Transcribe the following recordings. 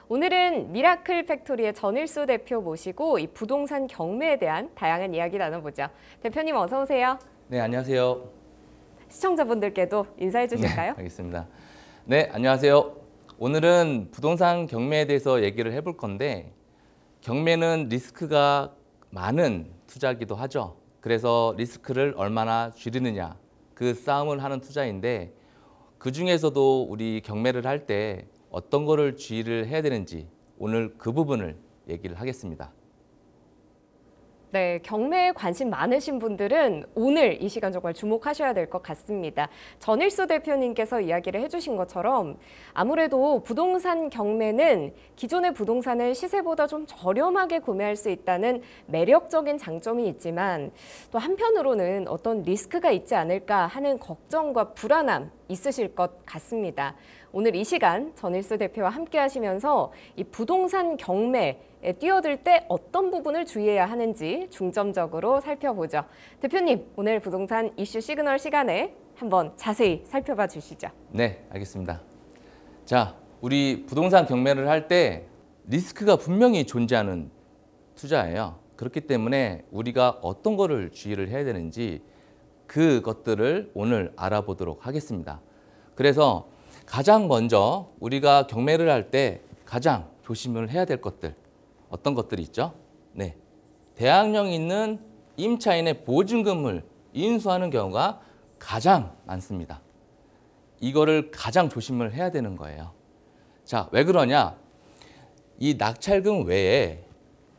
오늘은 미라클 팩토리의 전일수 대표 모시고 이 부동산 경매에 대한 다양한 이야기 나눠보죠. 대표님 어서 오세요. 네, 안녕하세요. 시청자분들께도 인사해 주실까요? 네, 알겠습니다. 네, 안녕하세요. 오늘은 부동산 경매에 대해서 얘기를 해볼 건데 경매는 리스크가 많은 투자이기도 하죠. 그래서 리스크를 얼마나 줄이느냐 그 싸움을 하는 투자인데 그중에서도 우리 경매를 할 때 어떤 거를 주의를 해야 되는지 오늘 그 부분을 얘기를 하겠습니다. 네, 경매에 관심 많으신 분들은 오늘 이 시간 정말 주목하셔야 될 것 같습니다. 전일수 대표님께서 이야기를 해주신 것처럼 아무래도 부동산 경매는 기존의 부동산을 시세보다 좀 저렴하게 구매할 수 있다는 매력적인 장점이 있지만 또 한편으로는 어떤 리스크가 있지 않을까 하는 걱정과 불안함 있으실 것 같습니다. 오늘 이 시간 전일수 대표와 함께 하시면서 이 부동산 경매에 뛰어들 때 어떤 부분을 주의해야 하는지 중점적으로 살펴보죠. 대표님, 오늘 부동산 이슈 시그널 시간에 한번 자세히 살펴봐 주시죠. 네, 알겠습니다. 자, 우리 부동산 경매를 할 때 리스크가 분명히 존재하는 투자예요. 그렇기 때문에 우리가 어떤 거를 주의를 해야 되는지 그것들을 오늘 알아보도록 하겠습니다. 그래서 가장 먼저 우리가 경매를 할 때 가장 조심을 해야 될 것들 어떤 것들이 있죠? 네, 대항력 있는 임차인의 보증금을 인수하는 경우가 가장 많습니다. 이거를 가장 조심을 해야 되는 거예요. 자, 왜 그러냐? 이 낙찰금 외에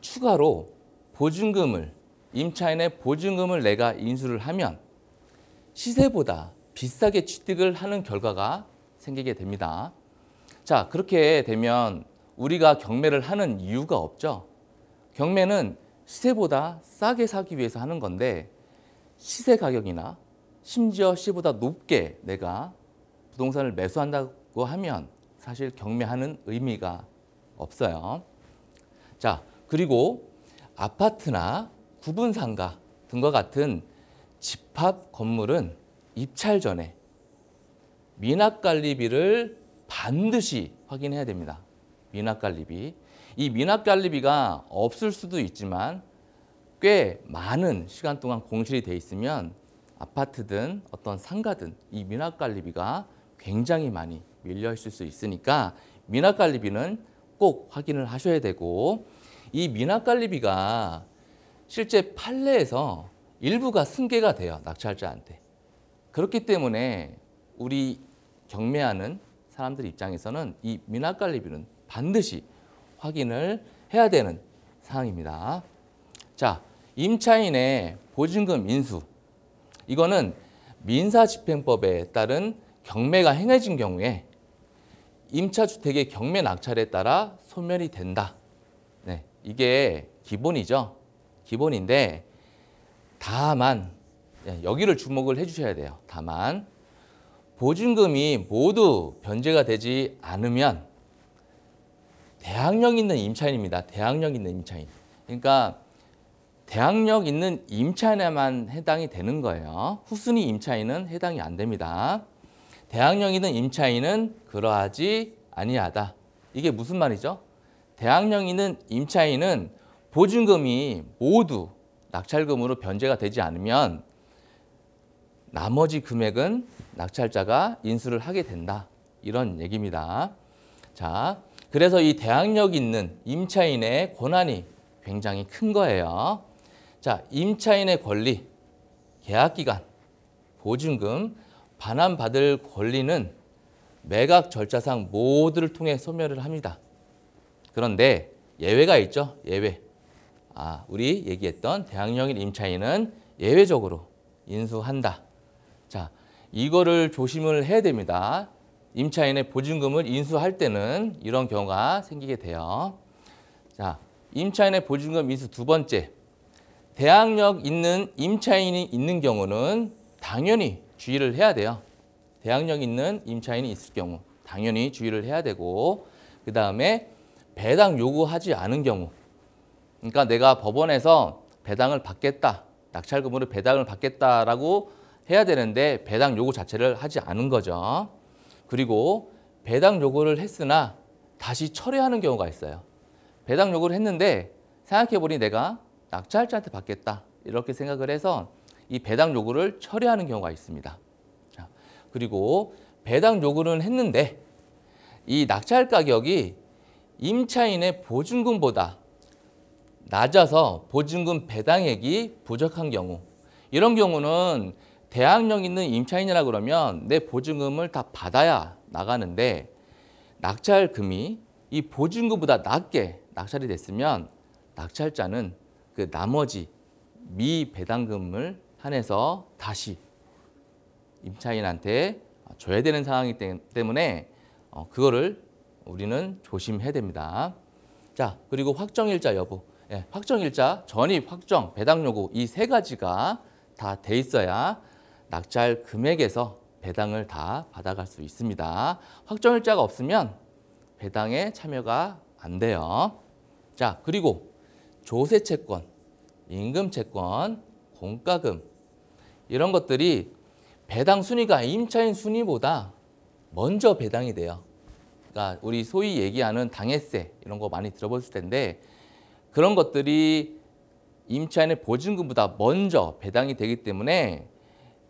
추가로 보증금을 임차인의 보증금을 내가 인수를 하면 시세보다 비싸게 취득을 하는 결과가 생기게 됩니다. 자, 그렇게 되면 우리가 경매를 하는 이유가 없죠. 경매는 시세보다 싸게 사기 위해서 하는 건데 시세 가격이나 심지어 시세보다 높게 내가 부동산을 매수한다고 하면 사실 경매하는 의미가 없어요. 자, 그리고 아파트나 구분상가 등과 같은 집합 건물은 입찰 전에 미납관리비를 반드시 확인해야 됩니다. 미납관리비. 이 미납관리비가 없을 수도 있지만 꽤 많은 시간 동안 공실이 돼 있으면 아파트든 어떤 상가든 이 미납관리비가 굉장히 많이 밀려 있을 수 있으니까 미납관리비는 꼭 확인을 하셔야 되고 이 미납관리비가 실제 판례에서 일부가 승계가 돼요. 낙찰자한테. 그렇기 때문에 우리 경매하는 사람들 입장에서는 이 미납관리비는 반드시 확인을 해야 되는 사항입니다. 자, 임차인의 보증금 인수. 이거는 민사집행법에 따른 경매가 행해진 경우에 임차주택의 경매 낙찰에 따라 소멸이 된다. 네, 이게 기본이죠. 기본인데 다만 여기를 주목을 해주셔야 돼요. 다만 보증금이 모두 변제가 되지 않으면 대항력 있는 임차인입니다. 대항력 있는 임차인. 그러니까 대항력 있는 임차인에만 해당이 되는 거예요. 후순위 임차인은 해당이 안 됩니다. 대항력 있는 임차인은 그러하지 아니하다. 이게 무슨 말이죠? 대항력 있는 임차인은 보증금이 모두 낙찰금으로 변제가 되지 않으면 나머지 금액은 낙찰자가 인수를 하게 된다. 이런 얘기입니다. 자, 그래서 이 대항력 있는 임차인의 권한이 굉장히 큰 거예요. 자, 임차인의 권리, 계약기간, 보증금, 반환받을 권리는 매각 절차상 모두를 통해 소멸을 합니다. 그런데 예외가 있죠. 예외. 우리 얘기했던 대항력인 임차인은 예외적으로 인수한다. 자, 이거를 조심을 해야 됩니다. 임차인의 보증금을 인수할 때는 이런 경우가 생기게 돼요. 자, 임차인의 보증금 인수 두 번째. 대항력 있는 임차인이 있는 경우는 당연히 주의를 해야 돼요. 대항력 있는 임차인이 있을 경우 당연히 주의를 해야 되고 그 다음에 배당 요구하지 않은 경우 그러니까 내가 법원에서 배당을 받겠다. 낙찰금으로 배당을 받겠다라고 해야 되는데 배당 요구 자체를 하지 않은 거죠. 그리고 배당 요구를 했으나 다시 철회하는 경우가 있어요. 배당 요구를 했는데 생각해보니 내가 낙찰자한테 받겠다 이렇게 생각을 해서 이 배당 요구를 철회하는 경우가 있습니다. 자, 그리고 배당 요구는 했는데 이 낙찰 가격이 임차인의 보증금보다 낮아서 보증금 배당액이 부족한 경우, 이런 경우는 대항력 있는 임차인이라 그러면 내 보증금을 다 받아야 나가는데 낙찰금이 이 보증금보다 낮게 낙찰이 됐으면 낙찰자는 그 나머지 미배당금을 한해서 다시 임차인한테 줘야 되는 상황이기 때문에 그거를 우리는 조심해야 됩니다. 자, 그리고 확정일자 여부. 예, 확정일자, 전입, 확정, 배당 요구 이 세 가지가 다 돼 있어야 낙찰 금액에서 배당을 다 받아갈 수 있습니다. 확정일자가 없으면 배당에 참여가 안 돼요. 자, 그리고 조세채권, 임금채권, 공과금 이런 것들이 배당 순위가 임차인 순위보다 먼저 배당이 돼요. 그러니까 우리 소위 얘기하는 당해세 이런 거 많이 들어보실 텐데 그런 것들이 임차인의 보증금보다 먼저 배당이 되기 때문에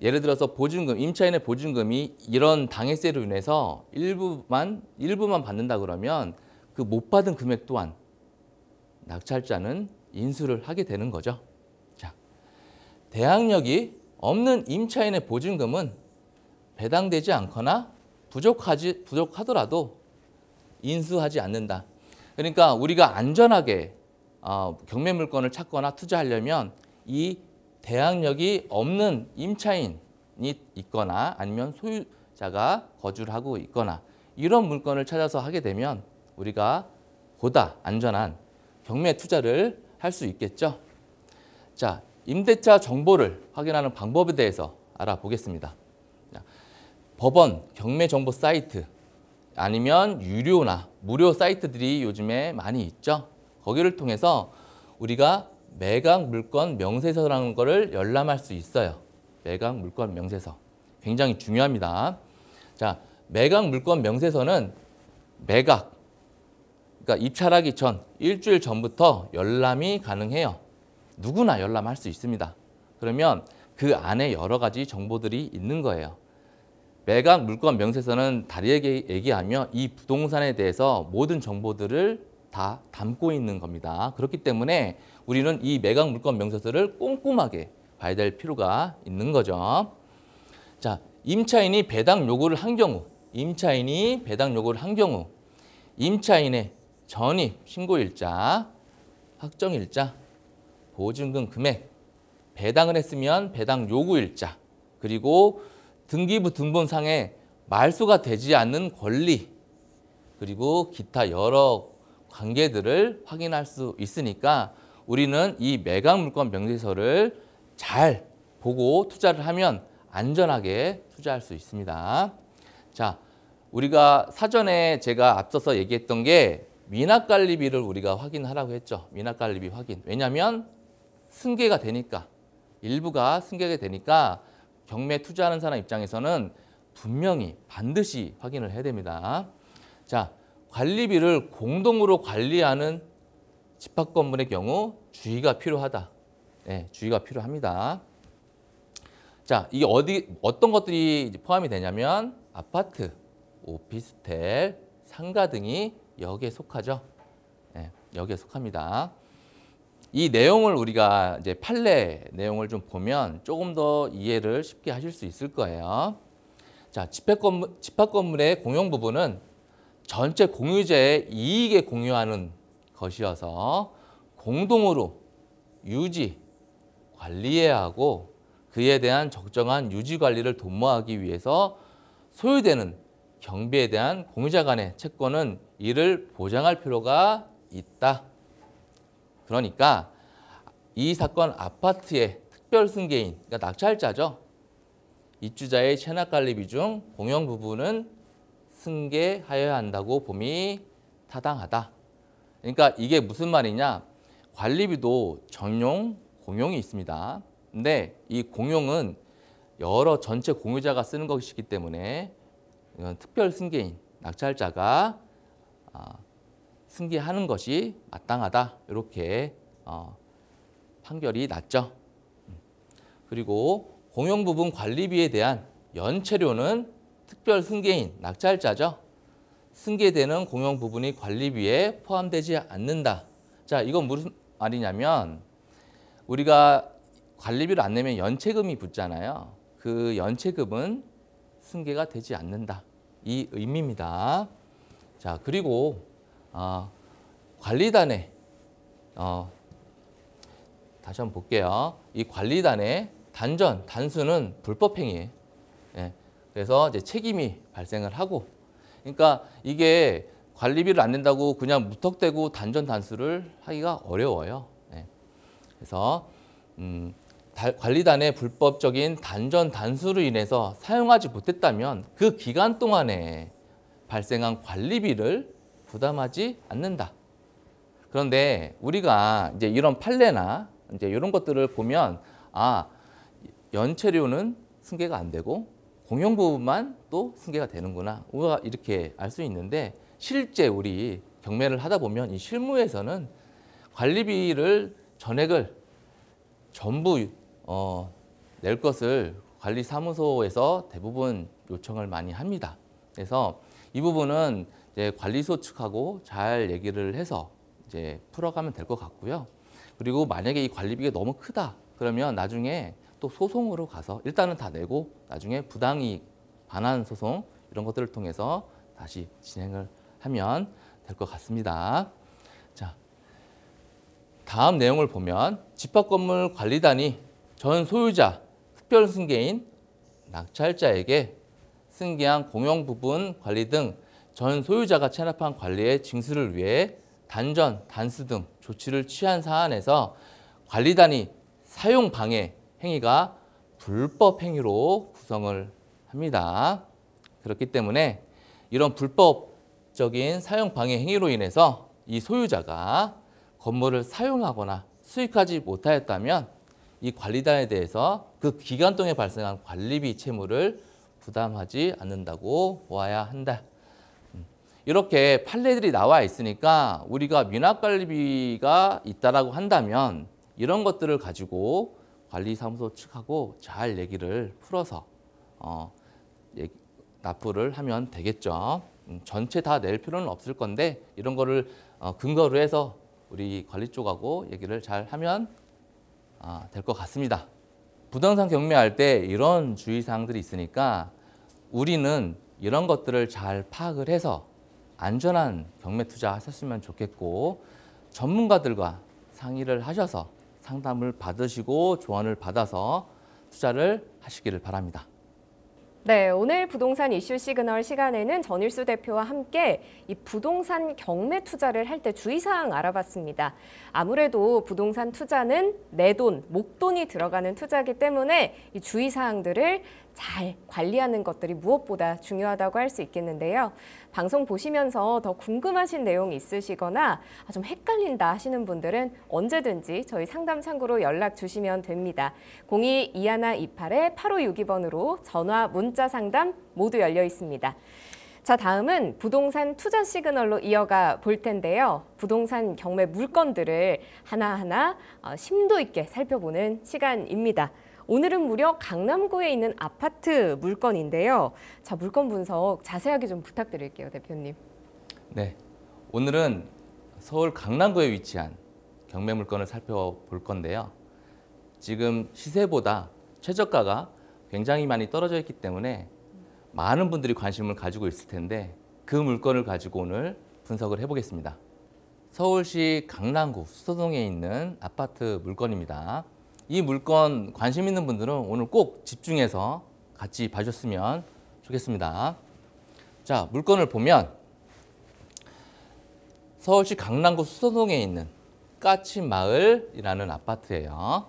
예를 들어서 보증금, 임차인의 보증금이 이런 당해세로 인해서 일부만 받는다 그러면 그 못 받은 금액 또한 낙찰자는 인수를 하게 되는 거죠. 자, 대항력이 없는 임차인의 보증금은 배당되지 않거나 부족하더라도 인수하지 않는다. 그러니까 우리가 안전하게 경매 물건을 찾거나 투자하려면 이 대항력이 없는 임차인이 있거나 아니면 소유자가 거주를 하고 있거나 이런 물건을 찾아서 하게 되면 우리가 보다 안전한 경매 투자를 할 수 있겠죠. 자, 임대차 정보를 확인하는 방법에 대해서 알아보겠습니다. 자, 법원 경매 정보 사이트 아니면 유료나 무료 사이트들이 요즘에 많이 있죠. 거기를 통해서 우리가 매각 물건 명세서라는 것을 열람할 수 있어요. 매각 물건 명세서. 굉장히 중요합니다. 자, 매각 물건 명세서는 매각, 그러니까 입찰하기 전 일주일 전부터 열람이 가능해요. 누구나 열람할 수 있습니다. 그러면 그 안에 여러 가지 정보들이 있는 거예요. 매각 물건 명세서는 다르게 얘기하며 이 부동산에 대해서 모든 정보들을 다 담고 있는 겁니다. 그렇기 때문에 우리는 이 매각 물건 명세서를 꼼꼼하게 봐야 될 필요가 있는 거죠. 자, 임차인이 배당 요구를 한 경우, 임차인의 전입 신고일자, 확정일자, 보증금 금액, 배당을 했으면 배당 요구일자, 그리고 등기부 등본상에 말소가 되지 않는 권리, 그리고 기타 여러 관계들을 확인할 수 있으니까 우리는 이 매각 물건 명세서를 잘 보고 투자를 하면 안전하게 투자할 수 있습니다. 자, 우리가 사전에 제가 앞서서 얘기했던 게 미납관리비를 우리가 확인하라고 했죠. 미납관리비 확인. 왜냐하면 승계가 되니까, 일부가 승계가 되니까 경매 투자하는 사람 입장에서는 분명히 반드시 확인을 해야 됩니다. 자, 관리비를 공동으로 관리하는 집합 건물의 경우 주의가 필요하다. 네, 주의가 필요합니다. 자, 이게 어떤 것들이 포함이 되냐면 아파트, 오피스텔, 상가 등이 여기에 속하죠. 네, 여기에 속합니다. 이 내용을 우리가 이제 판례 내용을 좀 보면 조금 더 이해를 쉽게 하실 수 있을 거예요. 자, 집합 건물의 공용 부분은 전체 공유자의 이익에 공유하는 것이어서 공동으로 유지, 관리해야 하고 그에 대한 적정한 유지 관리를 도모하기 위해서 소유되는 경비에 대한 공유자 간의 채권은 이를 보장할 필요가 있다. 그러니까 이 사건 아파트의 특별 승계인, 그러니까 낙찰자죠. 입주자의 체납관리비 중 공용 부분은 승계하여야 한다고 봄이 타당하다. 그러니까 이게 무슨 말이냐? 관리비도 전용, 공용이 있습니다. 근데 이 공용은 여러 전체 공유자가 쓰는 것이기 때문에 이건 특별 승계인, 낙찰자가 승계하는 것이 마땅하다. 이렇게 판결이 났죠. 그리고 공용부분 관리비에 대한 연체료는 특별 승계인 낙찰자죠. 승계되는 공용부분이 관리비에 포함되지 않는다. 자, 이건 무슨 말이냐면 우리가 관리비를 안 내면 연체금이 붙잖아요. 그 연체금은 승계가 되지 않는다. 이 의미입니다. 자, 그리고 관리단의 다시 한번 볼게요. 이 관리단의 단수는 불법행위예요. 예, 그래서 이제 책임이 발생을 하고, 그러니까 이게 관리비를 안 낸다고 그냥 무턱대고 단수를 하기가 어려워요. 예, 그래서 관리단의 불법적인 단수로 인해서 사용하지 못했다면 그 기간 동안에 발생한 관리비를 부담하지 않는다. 그런데 우리가 이제 이런 판례나 이제 이런 것들을 보면 연체료는 승계가 안 되고 공용부분만 또 승계가 되는구나. 우리가 이렇게 알 수 있는데 실제 우리 경매를 하다 보면 이 실무에서는 관리비를 전액을 전부 낼 것을 관리사무소에서 대부분 요청을 많이 합니다. 그래서 이 부분은 이제 관리소 측하고 잘 얘기를 해서 이제 풀어가면 될 것 같고요. 그리고 만약에 이 관리비가 너무 크다 그러면 나중에 또 소송으로 가서 일단은 다 내고 나중에 부당이익 반환 소송 이런 것들을 통해서 다시 진행을 하면 될 것 같습니다. 자, 다음 내용을 보면 집합건물 관리단이 전 소유자 특별 승계인 낙찰자에게 승계한 공용부분 관리 등 전 소유자가 체납한 관리의 징수를 위해 단수 등 조치를 취한 사안에서 관리단이 사용 방해 행위가 불법 행위로 구성을 합니다. 그렇기 때문에 이런 불법적인 사용 방해 행위로 인해서 이 소유자가 건물을 사용하거나 수익하지 못하였다면 이 관리단에 대해서 그 기간 동안에 발생한 관리비 채무를 부담하지 않는다고 보아야 한다. 이렇게 판례들이 나와 있으니까 우리가 미납관리비가 있다라고 한다면 이런 것들을 가지고 관리사무소 측하고 잘 얘기를 풀어서 납부를 하면 되겠죠. 전체 다 낼 필요는 없을 건데 이런 거를 근거로 해서 우리 관리 쪽하고 얘기를 잘 하면 될 것 같습니다. 부동산 경매할 때 이런 주의사항들이 있으니까 우리는 이런 것들을 잘 파악을 해서 안전한 경매 투자 하셨으면 좋겠고 전문가들과 상의를 하셔서 상담을 받으시고 조언을 받아서 투자를 하시기를 바랍니다. 네, 오늘 부동산 이슈 시그널 시간에는 전일수 대표와 함께 이 부동산 경매 투자를 할 때 주의사항 알아봤습니다. 아무래도 부동산 투자는 내 돈, 목돈이 들어가는 투자이기 때문에 이 주의사항들을 잘 관리하는 것들이 무엇보다 중요하다고 할 수 있겠는데요. 방송 보시면서 더 궁금하신 내용 있으시거나 좀 헷갈린다 하시는 분들은 언제든지 저희 상담 창구로 연락 주시면 됩니다. 02-2128-8562번으로 전화, 문자 상담 모두 열려 있습니다. 자, 다음은 부동산 투자 시그널로 이어가 볼 텐데요. 부동산 경매 물건들을 하나하나 심도 있게 살펴보는 시간입니다. 오늘은 무려 강남구에 있는 아파트 물건인데요. 자, 물건 분석 자세하게 좀 부탁드릴게요, 대표님. 네, 오늘은 서울 강남구에 위치한 경매 물건을 살펴볼 건데요. 지금 시세보다 최저가가 굉장히 많이 떨어져 있기 때문에 많은 분들이 관심을 가지고 있을 텐데 그 물건을 가지고 오늘 분석을 해보겠습니다. 서울시 강남구 수서동에 있는 아파트 물건입니다. 이 물건 관심 있는 분들은 오늘 꼭 집중해서 같이 봐주셨으면 좋겠습니다. 자, 물건을 보면 서울시 강남구 수서동에 있는 까치마을이라는 아파트예요.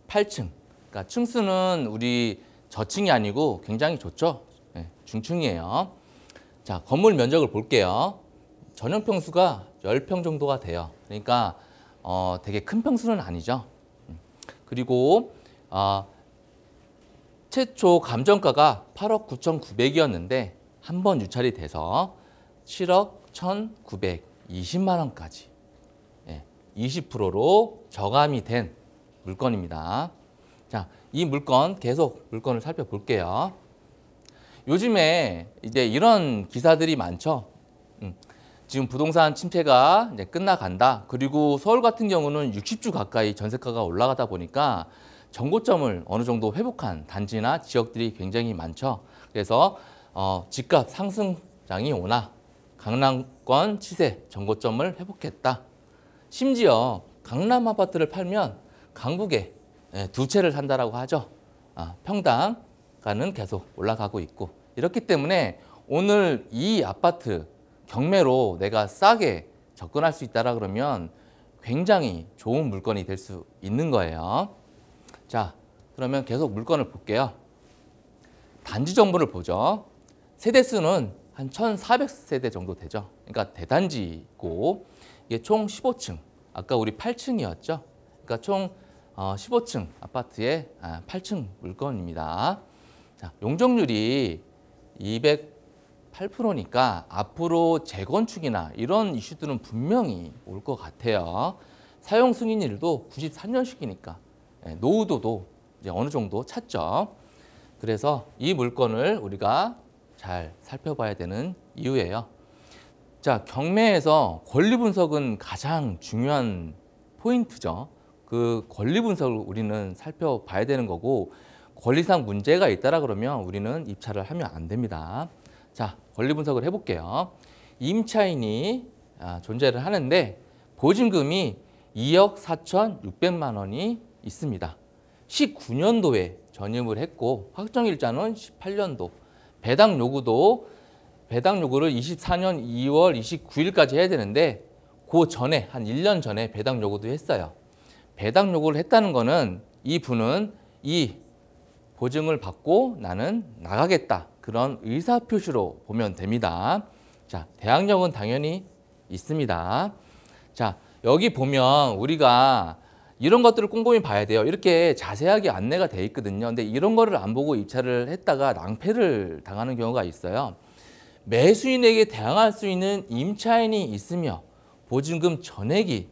8층. 그러니까 층수는 우리 저층이 아니고 굉장히 좋죠. 네, 중층이에요. 자, 건물 면적을 볼게요. 전용 평수가 10평 정도가 돼요. 그러니까 되게 큰 평수는 아니죠. 그리고 최초 감정가가 8억 9,900이었는데 한 번 유찰이 돼서 7억 1,920만 원까지 20%로 저감이 된 물건입니다. 자, 이 물건 계속 물건을 살펴볼게요. 요즘에 이제 이런 기사들이 많죠. 지금 부동산 침체가 이제 끝나간다. 그리고 서울 같은 경우는 60주 가까이 전세가가 올라가다 보니까 정고점을 어느 정도 회복한 단지나 지역들이 굉장히 많죠. 그래서 집값 상승장이 오나 강남권 시세 정고점을 회복했다. 심지어 강남 아파트를 팔면 강북에 두 채를 산다라고 하죠. 평당가는 계속 올라가고 있고 이렇기 때문에 오늘 이 아파트 경매로 내가 싸게 접근할 수 있다라 그러면 굉장히 좋은 물건이 될 수 있는 거예요. 자, 그러면 계속 물건을 볼게요. 단지 정보를 보죠. 세대수는 한 1,400세대 정도 되죠. 그러니까 대단지고 이게 총 15층. 아까 우리 8층이었죠. 그러니까 총 15층 아파트의 8층 물건입니다. 자, 용적률이 208%니까 앞으로 재건축이나 이런 이슈들은 분명히 올 것 같아요. 사용 승인일도 94년식이니까 노후도도 이제 어느 정도 찼죠. 그래서 이 물건을 우리가 잘 살펴봐야 되는 이유예요. 자, 경매에서 권리 분석은 가장 중요한 포인트죠. 그 권리 분석을 우리는 살펴봐야 되는 거고 권리상 문제가 있다라 그러면 우리는 입찰을 하면 안 됩니다. 자, 권리 분석을 해볼게요. 임차인이 존재를 하는데 보증금이 2억 4,600만 원이 있습니다. 19년도에 전입을 했고 확정일자는 18년도, 배당 요구를 24년 2월 29일까지 해야 되는데 그 전에 한 1년 전에 배당 요구도 했어요. 배당 요구를 했다는 거는 이 분은 이 보증을 받고 나는 나가겠다. 그런 의사표시로 보면 됩니다. 자, 대항력은 당연히 있습니다. 자, 여기 보면 우리가 이런 것들을 꼼꼼히 봐야 돼요. 이렇게 자세하게 안내가 돼 있거든요. 근데 이런 거를 안 보고 입찰을 했다가 낭패를 당하는 경우가 있어요. 매수인에게 대항할 수 있는 임차인이 있으며 보증금 전액이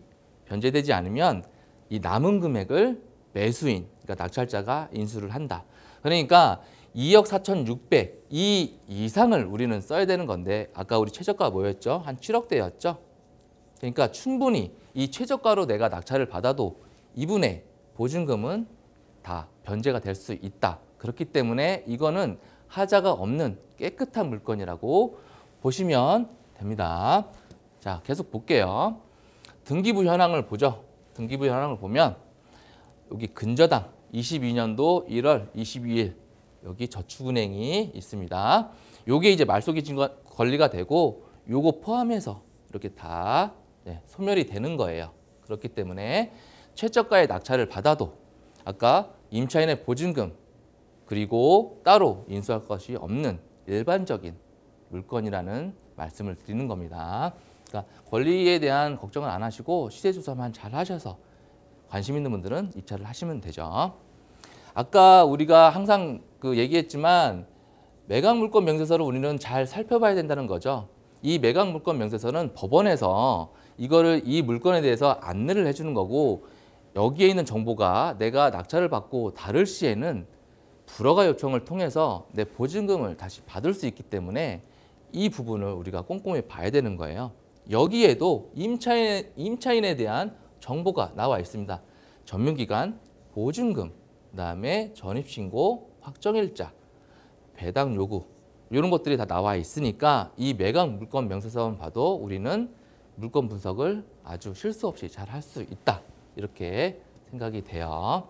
변제되지 않으면 이 남은 금액을 매수인, 그러니까 낙찰자가 인수를 한다. 그러니까 2억 4,600 이 이상을 우리는 써야 되는 건데 아까 우리 최저가 뭐였죠? 한 7억대였죠? 그러니까 충분히 이 최저가로 내가 낙찰을 받아도 이분의 보증금은 다 변제가 될 수 있다. 그렇기 때문에 이거는 하자가 없는 깨끗한 물건이라고 보시면 됩니다. 자, 계속 볼게요. 등기부 현황을 보죠. 등기부 현황을 보면 여기 근저당 22년도 1월 22일 여기 저축은행이 있습니다. 요게 이제 말소기 권리가 되고 요거 포함해서 이렇게 다 소멸이 되는 거예요. 그렇기 때문에 최저가의 낙찰을 받아도 아까 임차인의 보증금 그리고 따로 인수할 것이 없는 일반적인 물건이라는 말씀을 드리는 겁니다. 그러니까 권리에 대한 걱정을 안 하시고 시세 조사만 잘 하셔서 관심 있는 분들은 입찰을 하시면 되죠. 아까 우리가 항상 얘기했지만 매각 물건 명세서를 우리는 잘 살펴봐야 된다는 거죠. 이 매각 물건 명세서는 법원에서 이 물건에 대해서 안내를 해주는 거고 여기에 있는 정보가 내가 낙찰을 받고 다를 시에는 불허가 요청을 통해서 내 보증금을 다시 받을 수 있기 때문에 이 부분을 우리가 꼼꼼히 봐야 되는 거예요. 여기에도 임차인에 대한 정보가 나와 있습니다. 전문기간, 보증금, 그다음에 전입신고, 확정일자, 배당 요구 이런 것들이 다 나와 있으니까 이 매각 물건 명세서만 봐도 우리는 물건 분석을 아주 실수 없이 잘 할 수 있다. 이렇게 생각이 돼요.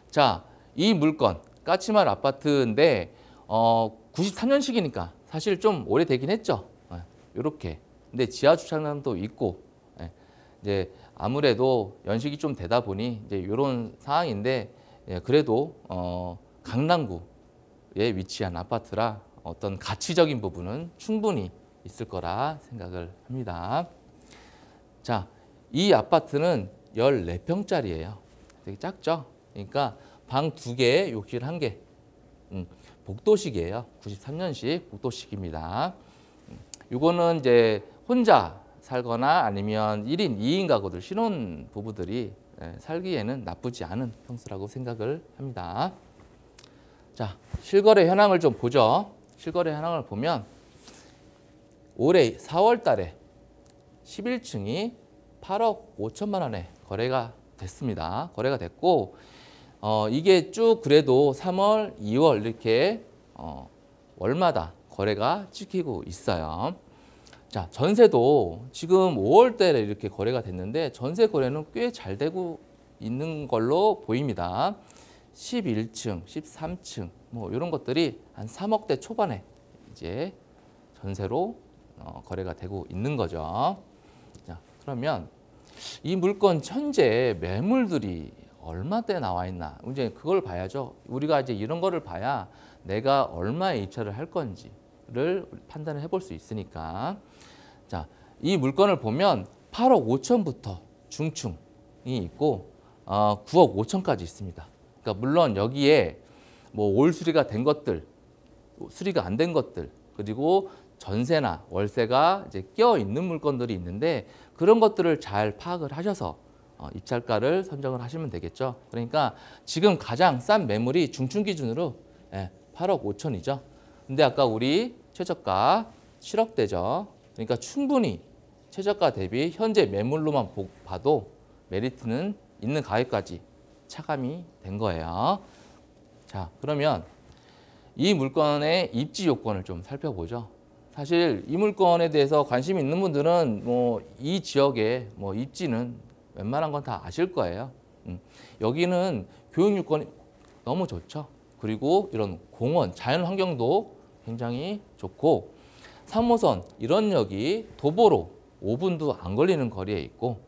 자, 이 물건 까치마을 아파트인데 93년식이니까 사실 좀 오래되긴 했죠. 이렇게. 근데 지하 주차장도 있고 이제 아무래도 연식이 좀 되다 보니 이제 이런 상황인데 그래도 강남구에 위치한 아파트라 어떤 가치적인 부분은 충분히 있을 거라 생각을 합니다. 자, 이 아파트는 14평짜리예요. 되게 작죠? 그러니까 방 2개, 욕실 1개. 복도식이에요. 93년식 복도식입니다. 이거는 이제 혼자 살거나 아니면 1인, 2인 가구들, 신혼 부부들이 살기에는 나쁘지 않은 평수라고 생각을 합니다. 자, 실거래 현황을 좀 보죠. 실거래 현황을 보면 올해 4월 달에 11층이 8억 5천만 원에 거래가 됐습니다. 거래가 됐고 이게 쭉 그래도 3월, 2월 이렇게 월마다 거래가 찍히고 있어요. 자, 전세도 지금 5월 달에 이렇게 거래가 됐는데 전세 거래는 꽤 잘 되고 있는 걸로 보입니다. 11층, 13층 뭐 이런 것들이 한 3억대 초반에 이제 전세로 거래가 되고 있는 거죠. 자, 그러면 이 물건 현재 매물들이 얼마대 나와 있나 이제 그걸 봐야죠. 우리가 이제 이런 거를 봐야 내가 얼마에 입찰을 할 건지를 판단을 해볼 수 있으니까. 자, 이 물건을 보면 8억 5천부터 중층이 있고 9억 5천까지 있습니다. 그러니까 물론 여기에 뭐 올 수리가 된 것들, 수리가 안 된 것들, 그리고 전세나 월세가 이제 껴 있는 물건들이 있는데 그런 것들을 잘 파악을 하셔서 입찰가를 선정을 하시면 되겠죠. 그러니까 지금 가장 싼 매물이 중층 기준으로 8억 5천이죠. 근데 아까 우리 최저가 7억대죠. 그러니까 충분히 최저가 대비 현재 매물로만 봐도 메리트는 있는 가격까지 차감이 된 거예요. 자, 그러면 이 물건의 입지 요건을 좀 살펴보죠. 사실 이 물건에 대해서 관심이 있는 분들은 뭐 이 지역의 뭐 입지는 웬만한 건 다 아실 거예요. 여기는 교육 요건이 너무 좋죠. 그리고 이런 공원, 자연 환경도 굉장히 좋고 3호선 이런역이 도보로 5분도 안 걸리는 거리에 있고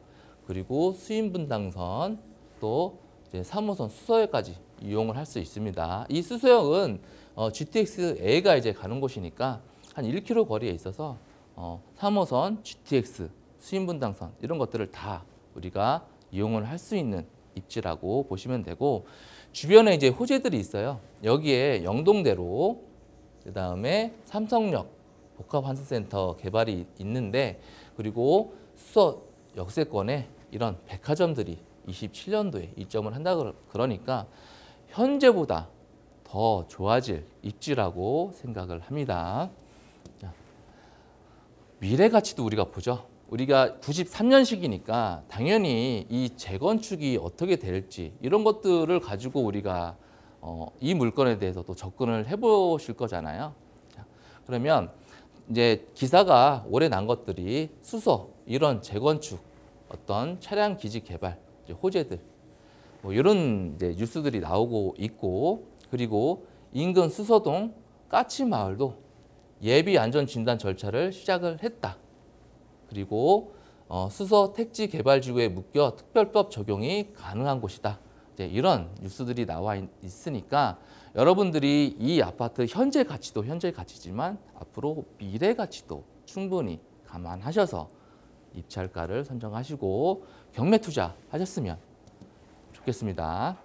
그리고 수인분당선 또 이제 3호선 수서역까지 이용을 할 수 있습니다. 이 수서역은 GTX-A가 이제 가는 곳이니까 한 1km 거리에 있어서 3호선, GTX, 수인분당선 이런 것들을 다 우리가 이용을 할 수 있는 입지라고 보시면 되고 주변에 이제 호재들이 있어요. 여기에 영동대로 그다음에 삼성역 복합환승센터 개발이 있는데 그리고 수서 역세권에 이런 백화점들이 27년도에 입점을 한다 그러니까 현재보다 더 좋아질 입지라고 생각을 합니다. 자, 미래 가치도 우리가 보죠. 우리가 93년식이니까 당연히 이 재건축이 어떻게 될지 이런 것들을 가지고 우리가 이 물건에 대해서 또 접근을 해보실 거잖아요. 자, 그러면 이제 기사가 올해 난 것들이 수서 이런 재건축 어떤 차량 기지 개발 이제 호재들 뭐 이런 이제 뉴스들이 나오고 있고 그리고 인근 수서동 까치마을도 예비 안전 진단 절차를 시작을 했다. 그리고 수서 택지 개발 지구에 묶여 특별법 적용이 가능한 곳이다. 이제 이런 뉴스들이 나와 있으니까 여러분들이 이 아파트 현재 가치도 현재 가치지만 앞으로 미래 가치도 충분히 감안하셔서 입찰가를 선정하시고 경매 투자하셨으면 좋겠습니다.